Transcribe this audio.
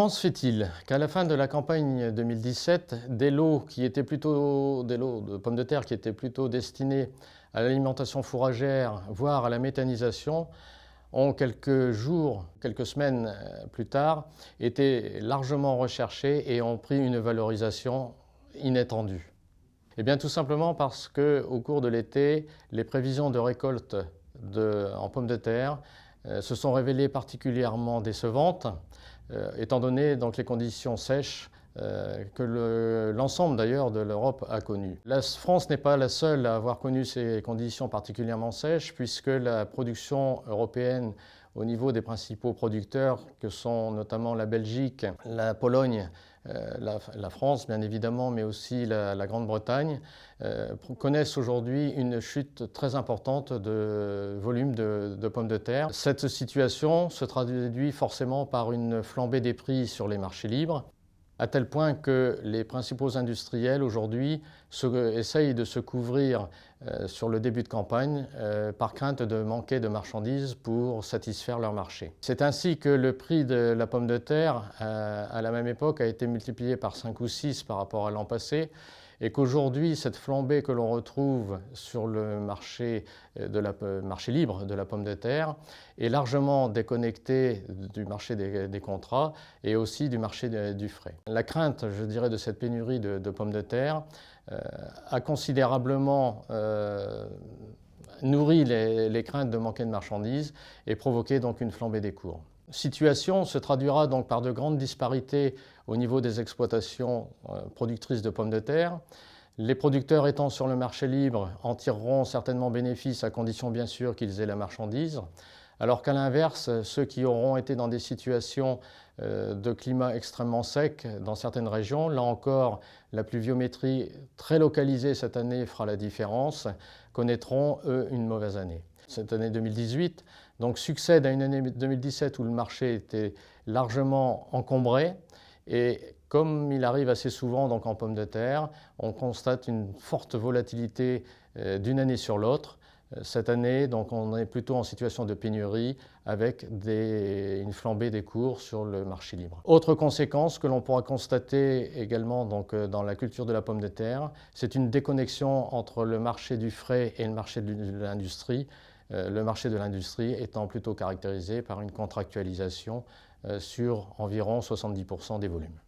Comment se fait-il qu'à la fin de la campagne 2017, des lots de pommes de terre qui étaient plutôt destinés à l'alimentation fourragère, voire à la méthanisation, ont quelques jours, quelques semaines plus tard, été largement recherchés et ont pris une valorisation inattendue? Eh bien, tout simplement parce qu'au cours de l'été, les prévisions de récolte en pommes de terre se sont révélées particulièrement décevantes, étant donné donc, les conditions sèches que l'ensemble d'ailleurs de l'Europe a connues. La France n'est pas la seule à avoir connu ces conditions particulièrement sèches, puisque la production européenne au niveau des principaux producteurs, que sont notamment la Belgique, la Pologne, la France bien évidemment, mais aussi la Grande-Bretagne, connaissent aujourd'hui une chute très importante de volume de pommes de terre. Cette situation se traduit forcément par une flambée des prix sur les marchés libres, à tel point que les principaux industriels aujourd'hui essayent de se couvrir sur le début de campagne par crainte de manquer de marchandises pour satisfaire leur marché. C'est ainsi que le prix de la pomme de terre à la même époque a été multiplié par 5 ou 6 par rapport à l'an passé, et qu'aujourd'hui, cette flambée que l'on retrouve sur le marché libre de la pomme de terre est largement déconnectée du marché des contrats et aussi du marché du frais. La crainte, je dirais, de cette pénurie de pommes de terre a considérablement nourri les craintes de manquer de marchandises et provoqué donc une flambée des cours. Situation se traduira donc par de grandes disparités au niveau des exploitations productrices de pommes de terre. Les producteurs étant sur le marché libre en tireront certainement bénéfice à condition bien sûr qu'ils aient la marchandise, alors qu'à l'inverse, ceux qui auront été dans des situations de climat extrêmement sec dans certaines régions, là encore la pluviométrie très localisée cette année fera la différence, connaîtront eux une mauvaise année. Cette année 2018 donc succède à une année 2017 où le marché était largement encombré, et comme il arrive assez souvent donc en pommes de terre, on constate une forte volatilité d'une année sur l'autre. Cette année, donc, on est plutôt en situation de pénurie avec une flambée des cours sur le marché libre. Autre conséquence que l'on pourra constater également donc, dans la culture de la pomme de terre, c'est une déconnexion entre le marché du frais et le marché de l'industrie. Le marché de l'industrie étant plutôt caractérisé par une contractualisation sur environ 70% des volumes.